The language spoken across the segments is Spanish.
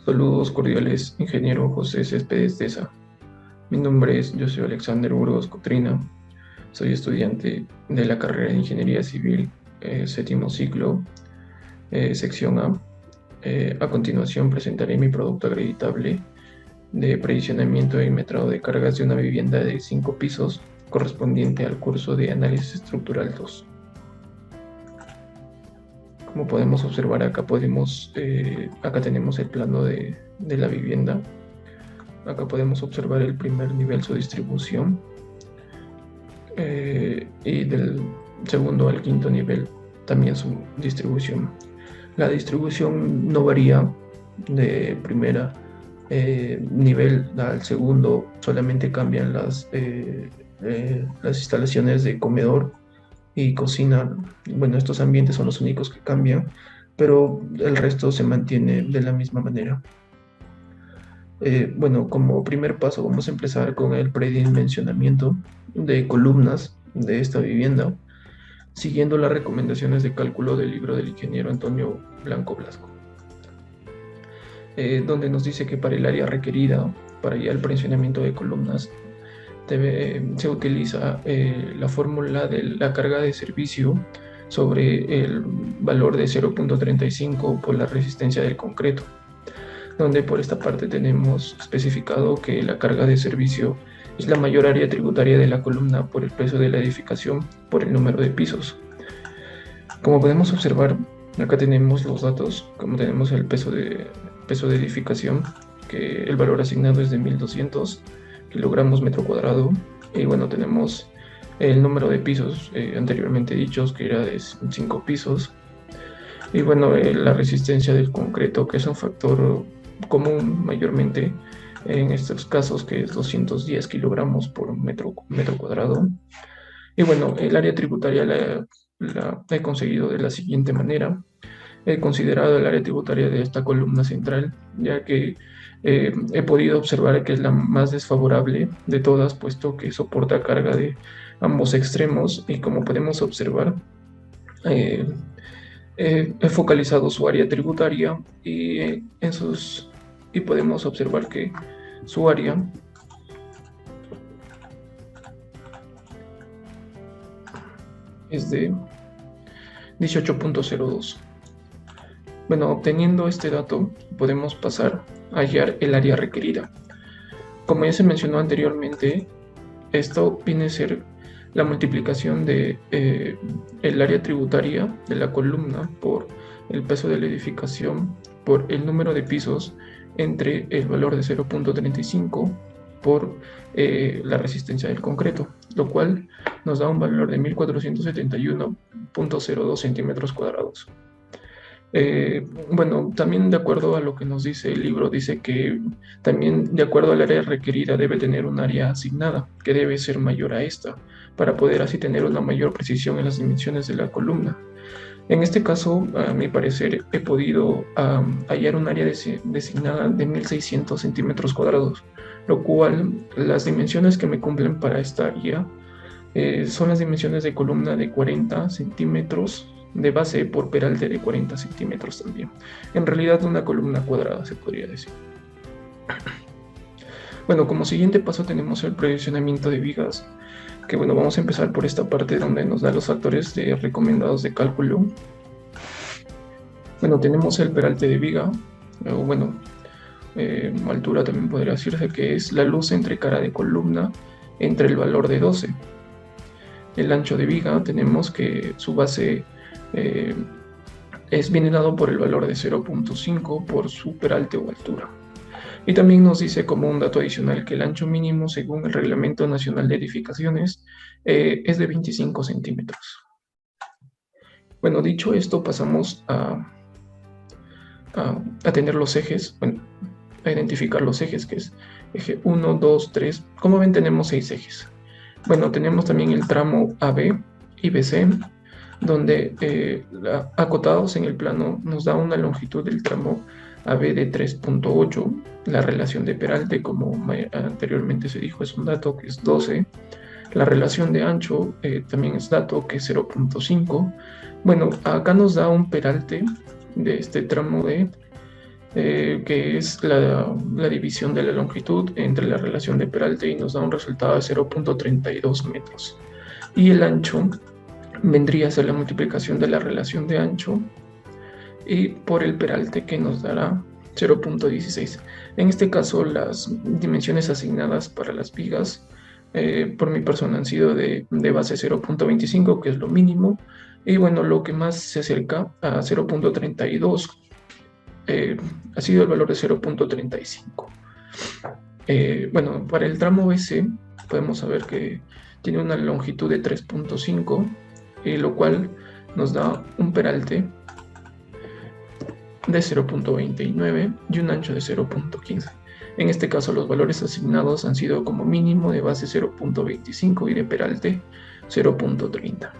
Saludos cordiales, ingeniero José Céspedes Deza. Yo soy Alexander Burgos Cotrina. Soy estudiante de la carrera de Ingeniería Civil, séptimo ciclo, sección A. A continuación presentaré mi producto acreditable de predicionamiento y metrado de cargas de una vivienda de 5 pisos correspondiente al curso de Análisis Estructural 2. Como podemos observar, acá tenemos el plano de la vivienda. Acá podemos observar el primer nivel, su distribución, y del segundo al quinto nivel también su distribución. La distribución no varía de primera nivel al segundo, solamente cambian las instalaciones de comedor y cocina. Bueno, estos ambientes son los únicos que cambian, pero el resto se mantiene de la misma manera. Bueno, como primer paso vamos a empezar con el predimensionamiento de columnas de esta vivienda, siguiendo las recomendaciones de cálculo del libro del ingeniero Antonio Blanco Blasco, donde nos dice que para el área requerida para ya el predimensionamiento de columnas se utiliza la fórmula de la carga de servicio sobre el valor de 0.35 por la resistencia del concreto, donde por esta parte tenemos especificado que la carga de servicio es la mayor área tributaria de la columna por el peso de la edificación por el número de pisos. Como podemos observar, acá tenemos los datos, como tenemos el peso de edificación, que el valor asignado es de 1200 kilogramos metro cuadrado, y bueno, tenemos el número de pisos anteriormente dichos, que era de 5 pisos, y bueno, la resistencia del concreto, que es un factor común mayormente en estos casos, que es 210 kilogramos por metro cuadrado. Y bueno, el área tributaria la he conseguido de la siguiente manera. He considerado el área tributaria de esta columna central, ya que he podido observar que es la más desfavorable de todas, puesto que soporta carga de ambos extremos, y como podemos observar, he focalizado su área tributaria y podemos observar que su área es de 18.02. Bueno, obteniendo este dato, podemos pasar a hallar el área requerida. Como ya se mencionó anteriormente, esto viene a ser la multiplicación de el área tributaria de la columna por el peso de la edificación por el número de pisos entre el valor de 0.35 por la resistencia del concreto, lo cual nos da un valor de 1471.02 centímetros cuadrados. Bueno, también de acuerdo a lo que nos dice el libro, dice que también de acuerdo al área requerida debe tener un área asignada, que debe ser mayor a esta, para poder así tener una mayor precisión en las dimensiones de la columna. En este caso, a mi parecer, he podido hallar un área designada de 1600 centímetros cuadrados, lo cual las dimensiones que me cumplen para esta área son las dimensiones de columna de 40 centímetros de base por peralte de 40 centímetros también. En realidad una columna cuadrada, se podría decir. Bueno, como siguiente paso tenemos el predimensionamiento de vigas, que bueno, vamos a empezar por esta parte donde nos da los factores recomendados de cálculo. Bueno, tenemos el peralte de viga, o bueno, altura también podría decirse que es la luz entre cara de columna entre el valor de 12. El ancho de viga tenemos que su base viene dado por el valor de 0.5 por su peralte o altura. Y también nos dice como un dato adicional que el ancho mínimo según el Reglamento Nacional de Edificaciones es de 25 centímetros. Bueno, dicho esto, pasamos a tener los ejes, bueno, a identificar los ejes, que es eje 1, 2, 3. Como ven, tenemos 6 ejes. Bueno, tenemos también el tramo AB y BC, donde acotados en el plano nos da una longitud del tramo AB de 3.8, la relación de peralte, como anteriormente se dijo, es un dato que es 12, la relación de ancho también es dato que es 0.5. Bueno, acá nos da un peralte de este tramo de que es la división de la longitud entre la relación de peralte y nos da un resultado de 0.32 metros. Y el ancho vendría a ser la multiplicación de la relación de ancho y por el peralte, que nos dará 0.16. En este caso, las dimensiones asignadas para las vigas por mi persona han sido de base 0.25, que es lo mínimo, y bueno, lo que más se acerca a 0.32 ha sido el valor de 0.35. Bueno, para el tramo BC podemos saber que tiene una longitud de 3.5, lo cual nos da un peralte de 0.29 y un ancho de 0.15. En este caso, los valores asignados han sido como mínimo de base 0.25 y de peralte 0.30.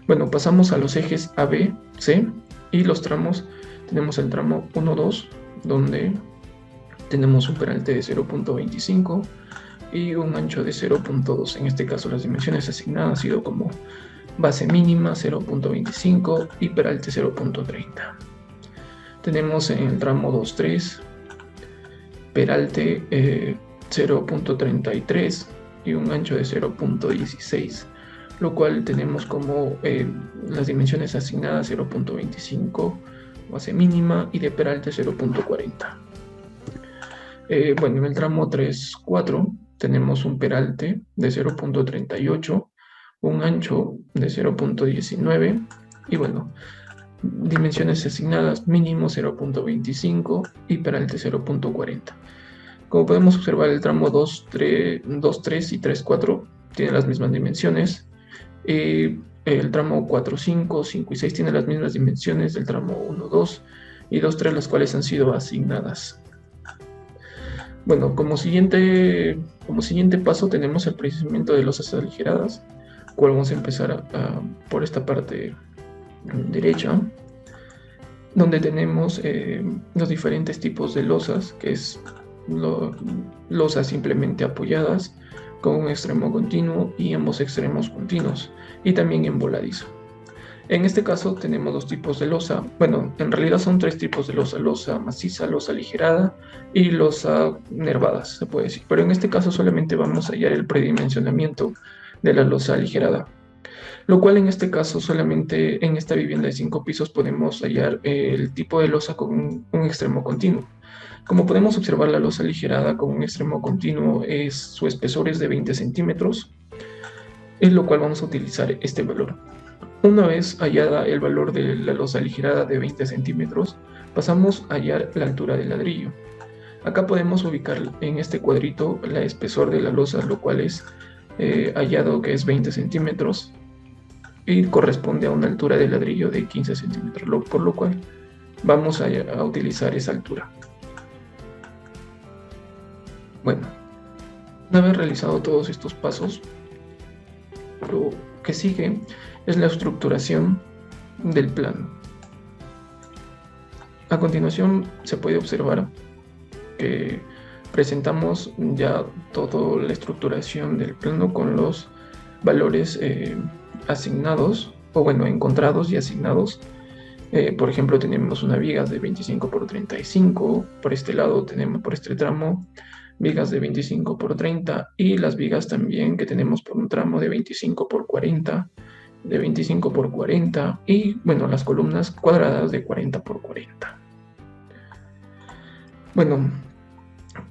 Bueno, pasamos a los ejes AB, C y los tramos. Tenemos el tramo 1-2, donde tenemos un peralte de 0.25 y un ancho de 0.2. En este caso, las dimensiones asignadas han sido como base mínima 0.25 y peralte 0.30. Tenemos en el tramo 2-3 peralte 0.33 y un ancho de 0.16, lo cual tenemos como las dimensiones asignadas 0.25 base mínima y de peralte 0.40. Bueno, en el tramo 3-4 tenemos un peralte de 0.38, un ancho de 0.19 y bueno, dimensiones asignadas mínimo 0.25 y peralte 0.40. Como podemos observar, el tramo 2-3 y 3-4 tienen las mismas dimensiones. El tramo 4-5, 5 y 6 tienen las mismas dimensiones del tramo 1-2 y 2-3, las cuales han sido asignadas. Bueno, como siguiente paso tenemos el procesamiento de losas aligeradas, cual vamos a empezar por esta parte derecha, donde tenemos los diferentes tipos de losas, que es losas simplemente apoyadas con un extremo continuo y ambos extremos continuos, y también en voladizo. En este caso tenemos dos tipos de losa. Bueno, en realidad son tres tipos de losa: losa maciza, losa aligerada y losa nervadas, se puede decir. Pero en este caso solamente vamos a hallar el predimensionamiento de la losa aligerada, lo cual en este caso solamente en esta vivienda de 5 pisos podemos hallar el tipo de losa con un extremo continuo. Como podemos observar, la losa aligerada con un extremo continuo su espesor es de 20 centímetros, en lo cual vamos a utilizar este valor. Una vez hallada el valor de la losa aligerada de 20 centímetros, pasamos a hallar la altura del ladrillo. Acá podemos ubicar en este cuadrito el espesor de la losa, lo cual es hallado que es 20 centímetros y corresponde a una altura de ladrillo de 15 centímetros, por lo cual vamos a utilizar esa altura. Bueno, una vez realizado todos estos pasos, lo que sigue es la estructuración del plano. A continuación se puede observar que presentamos ya toda la estructuración del plano con los valores asignados, o bueno, encontrados y asignados. Por ejemplo, tenemos una viga de 25 por 35, por este lado tenemos, por este tramo, vigas de 25 por 30 y las vigas también que tenemos por un tramo de 25 por 40, de 25 por 40 y bueno, las columnas cuadradas de 40 por 40. Bueno,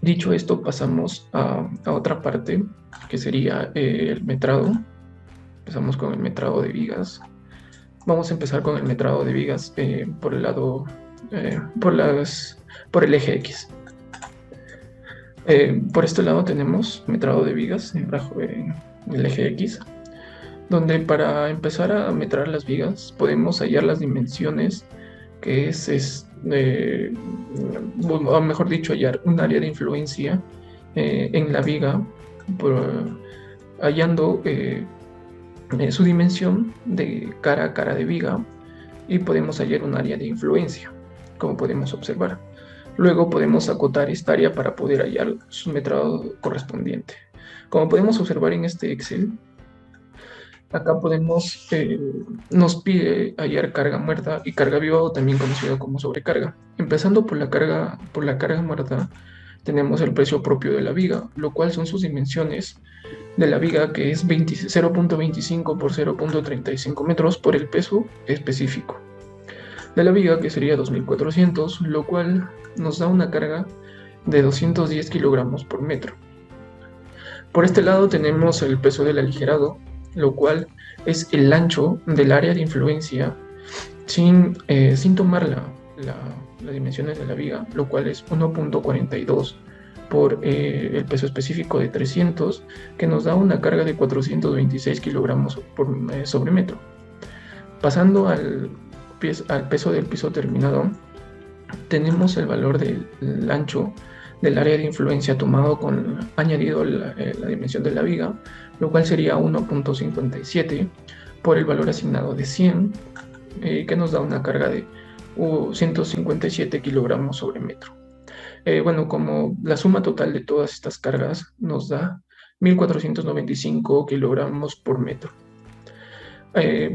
dicho esto, pasamos a otra parte que sería el metrado. Empezamos con el metrado de vigas. Vamos a empezar con el metrado de vigas por el lado, por el eje X. Por este lado tenemos metrado de vigas en el eje X, donde para empezar a metrar las vigas podemos hallar las dimensiones, que o mejor dicho, hallar un área de influencia en la viga, hallando su dimensión de cara a cara de viga, y podemos hallar un área de influencia, como podemos observar. Luego podemos acotar esta área para poder hallar su metrado correspondiente. Como podemos observar en este Excel, Acá nos pide hallar carga muerta y carga viva, o también conocido como sobrecarga. Empezando por la carga muerta, tenemos el precio propio de la viga, lo cual son sus dimensiones de la viga, que es 0.25 por 0.35 metros por el peso específico de la viga, que sería 2.400, lo cual nos da una carga de 210 kilogramos por metro. Por este lado tenemos el peso del aligerado, lo cual es el ancho del área de influencia sin tomar las dimensiones de la viga, lo cual es 1.42 por el peso específico de 300, que nos da una carga de 426 kilogramos sobre metro. Pasando al peso del piso terminado, tenemos el valor del ancho del área de influencia tomado añadido la dimensión de la viga, lo cual sería 1.57 por el valor asignado de 100, que nos da una carga de 157 kilogramos sobre metro. Bueno, como la suma total de todas estas cargas nos da 1.495 kilogramos por metro.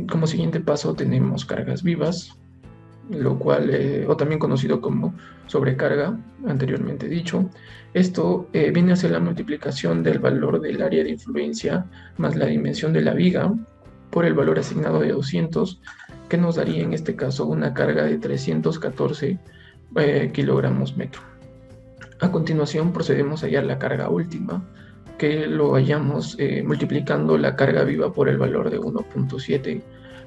Como siguiente paso tenemos cargas vivas, lo cual, o también conocido como sobrecarga, anteriormente dicho. Esto viene a ser la multiplicación del valor del área de influencia más la dimensión de la viga por el valor asignado de 200, que nos daría en este caso una carga de 314 kilogramos metro. A continuación procedemos a hallar la carga última, que lo hallamos multiplicando la carga viva por el valor de 1.7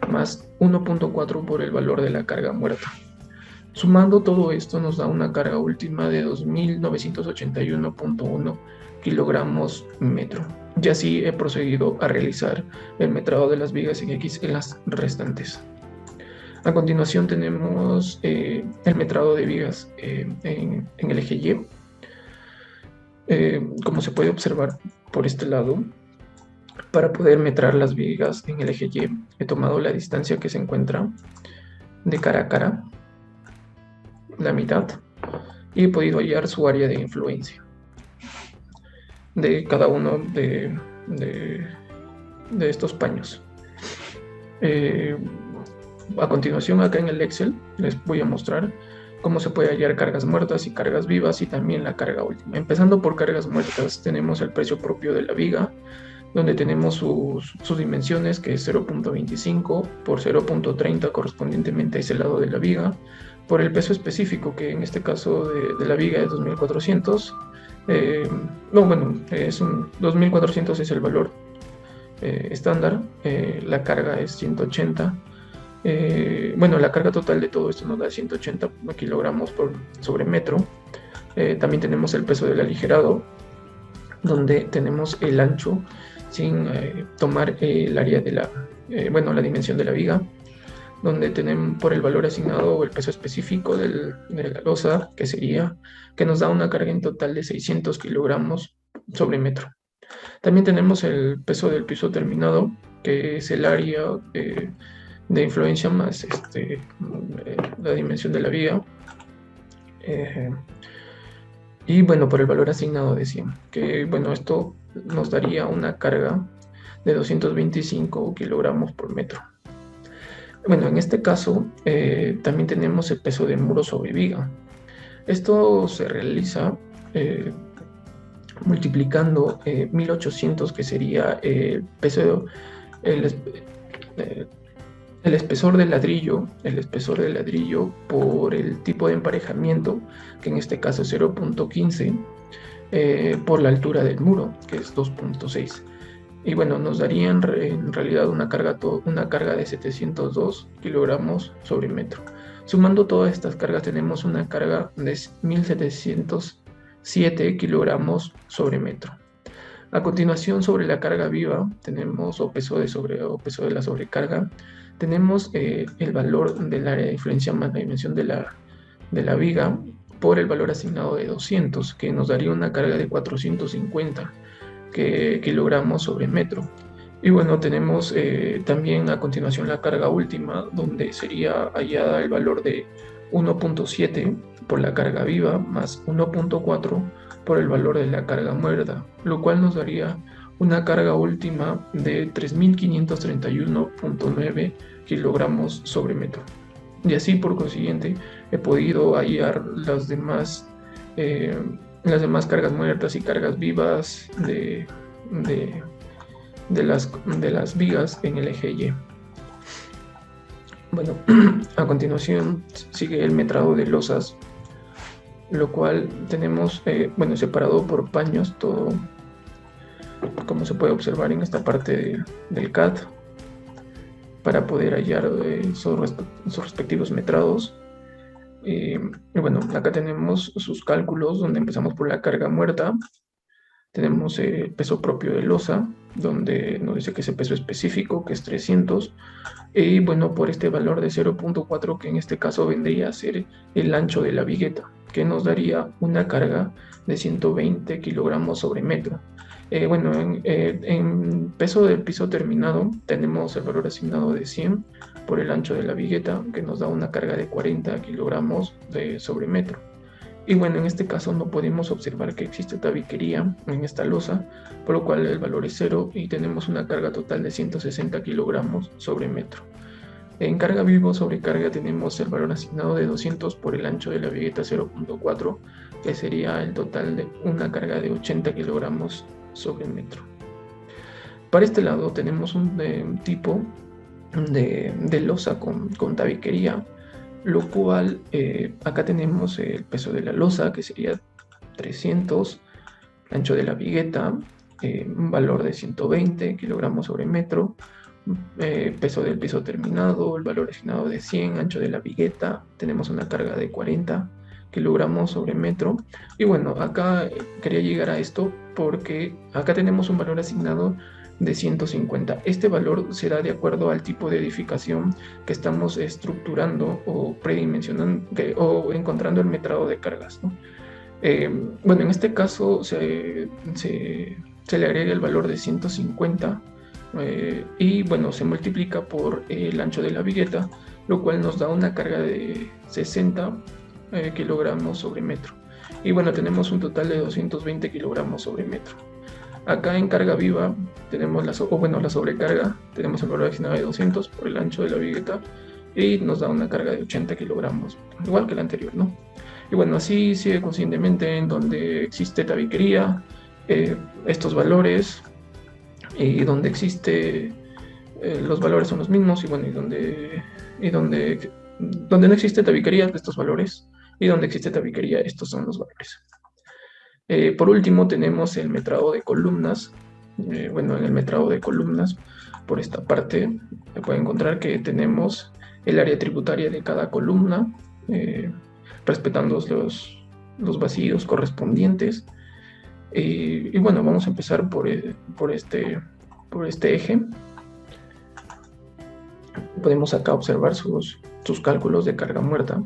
más 1.4 por el valor de la carga muerta. Sumando todo esto nos da una carga última de 2.981.1 kilogramos metro. Y así he procedido a realizar el metrado de las vigas en X en las restantes. A continuación tenemos el metrado de vigas en el eje Y. Como se puede observar por este lado, para poder metrar las vigas en el eje Y, he tomado la distancia que se encuentra de cara a cara, la mitad, y he podido hallar su área de influencia de cada uno de estos paños. A continuación, acá en el Excel les voy a mostrar cómo se puede hallar cargas muertas y cargas vivas, y también la carga última. Empezando por cargas muertas, tenemos el precio propio de la viga, donde tenemos sus dimensiones, que es 0.25 por 0.30 correspondientemente a ese lado de la viga, por el peso específico, que en este caso de la viga es 2.400. No, bueno, 2.400 es el valor estándar, la carga es 180. Bueno, la carga total de todo esto nos da 180 kilogramos sobre metro. También tenemos el peso del aligerado, donde tenemos el ancho sin tomar el área de la dimensión de la viga, donde tenemos por el valor asignado o el peso específico de la losa, que nos da una carga en total de 600 kilogramos sobre metro. También tenemos el peso del piso terminado, que es el área de influencia más la dimensión de la viga. Y bueno, por el valor asignado de 100, que bueno, esto nos daría una carga de 225 kilogramos por metro. Bueno, en este caso también tenemos el peso del muro sobre viga. Esto se realiza multiplicando 1.800, que sería el peso, el espesor del ladrillo, por el tipo de emparejamiento, que en este caso es 0.15, por la altura del muro, que es 2.6. Y bueno, nos daría en realidad una carga de 702 kilogramos sobre metro. Sumando todas estas cargas tenemos una carga de 1.707 kilogramos sobre metro. A continuación, sobre la carga viva, tenemos, o peso de la sobrecarga, tenemos el valor del área de influencia más la dimensión de la viga por el valor asignado de 200, que nos daría una carga de 450 kilogramos sobre metro. Y bueno, tenemos también a continuación la carga última, donde sería hallada el valor de 1.7 por la carga viva más 1.4 por el valor de la carga muerta, lo cual nos daría una carga última de 3.531.9 kilogramos sobre metro. Y así, por consiguiente, he podido hallar las demás cargas muertas y cargas vivas de las vigas en el eje Y. Bueno, a continuación sigue el metrado de losas, lo cual tenemos separado por paños, todo como se puede observar en esta parte del CAD, para poder hallar sus respectivos metrados. Bueno, acá tenemos sus cálculos, donde empezamos por la carga muerta. Tenemos el peso propio de losa, donde nos dice que es el peso específico, que es 300. Y bueno, por este valor de 0.4, que en este caso vendría a ser el ancho de la vigueta, que nos daría una carga de 120 kilogramos sobre metro. Bueno, en peso del piso terminado tenemos el valor asignado de 100 por el ancho de la vigueta, que nos da una carga de 40 kilogramos sobre metro. Y bueno, en este caso no podemos observar que existe tabiquería en esta losa, por lo cual el valor es 0 y tenemos una carga total de 160 kilogramos sobre metro. En carga vivo sobre carga tenemos el valor asignado de 200 por el ancho de la vigueta 0.4, que sería el total de una carga de 80 kilogramos sobre metro. Para este lado tenemos un tipo de losa con tabiquería, lo cual acá tenemos el peso de la losa, que sería 300, el ancho de la vigueta, un valor de 120 kilogramos sobre metro, peso del piso terminado, el valor asignado de 100, ancho de la vigueta, tenemos una carga de 40 kilogramos sobre metro. Y bueno, acá quería llegar a esto porque acá tenemos un valor asignado de 150. Este valor será de acuerdo al tipo de edificación que estamos estructurando o predimensionando o encontrando el metrado de cargas, ¿no? Bueno, en este caso se le agrega el valor de 150 y bueno, se multiplica por el ancho de la vigueta, lo cual nos da una carga de 60 kilogramos sobre metro. Y bueno, tenemos un total de 220 kilogramos sobre metro. Acá en carga viva tenemos la sobrecarga, tenemos el valor asignado de 200 por el ancho de la vigueta y nos da una carga de 80 kilogramos, igual que la anterior, ¿no? Y bueno, así sigue conscientemente en donde existe tabiquería, estos valores, y donde existe los valores son los mismos, y bueno, y donde no existe tabiquería, estos valores, y donde existe tabiquería, estos son los valores. Por último tenemos el metrado de columnas. Bueno, en el metrado de columnas, por esta parte, se puede encontrar que tenemos el área tributaria de cada columna, respetando los vacíos correspondientes. Y bueno, vamos a empezar por este eje. Podemos acá observar sus cálculos de carga muerta.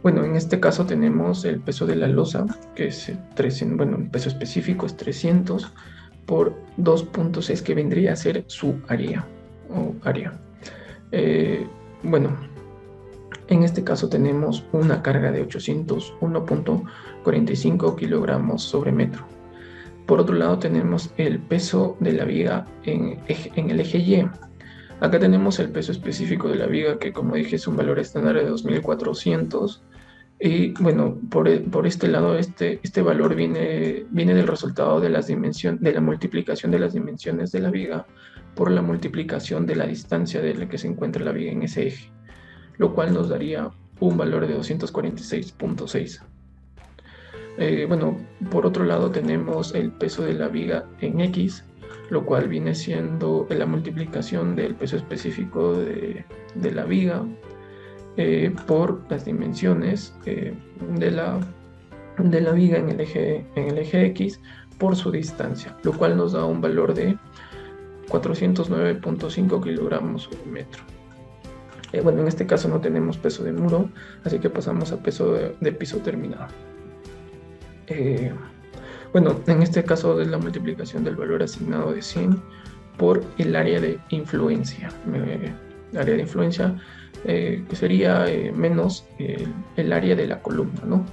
Bueno, en este caso tenemos el peso de la losa, que es 300, bueno, el peso específico es 300 por 2.6, que vendría a ser su área. Bueno, en este caso tenemos una carga de 801.45 kilogramos sobre metro. Por otro lado tenemos el peso de la viga en el eje Y. Acá tenemos el peso específico de la viga, que como dije es un valor estándar de 2400. Y bueno, por este lado, este valor viene del resultado de la multiplicación de las dimensiones de la viga por la multiplicación de la distancia de la que se encuentra la viga en ese eje, lo cual nos daría un valor de 246.6. Bueno, por otro lado tenemos el peso de la viga en X, lo cual viene siendo la multiplicación del peso específico de la viga por las dimensiones de la viga en el eje X por su distancia, lo cual nos da un valor de 409.5 kilogramos sobre metro. Bueno, en este caso no tenemos peso de muro, así que pasamos a peso de piso terminado. Bueno, en este caso es la multiplicación del valor asignado de 100 por el área de influencia. Área de influencia que sería menos el área de la columna, ¿no?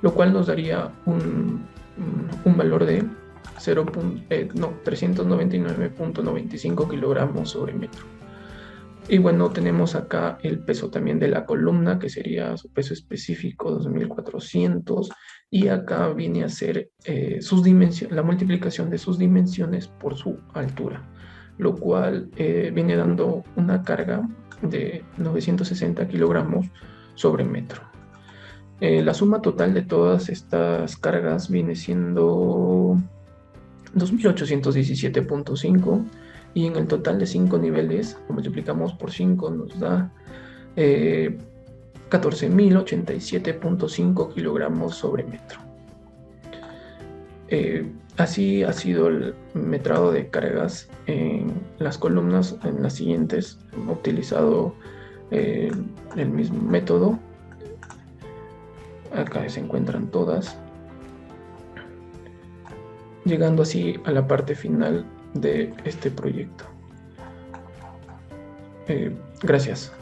Lo cual nos daría un valor de 399.95 kilogramos sobre metro. Y bueno, tenemos acá el peso también de la columna, que sería su peso específico, 2.400, y acá viene a ser sus dimensiones, la multiplicación de sus dimensiones por su altura, lo cual viene dando una carga de 960 kilogramos sobre metro. La suma total de todas estas cargas viene siendo 2.817.5, y en el total de 5 niveles, lo multiplicamos por 5, nos da 14.087.5 kilogramos sobre metro. Así ha sido el metrado de cargas en las columnas. En las siguientes hemos utilizado el mismo método. Acá se encuentran todas, llegando así a la parte final de este proyecto. Gracias.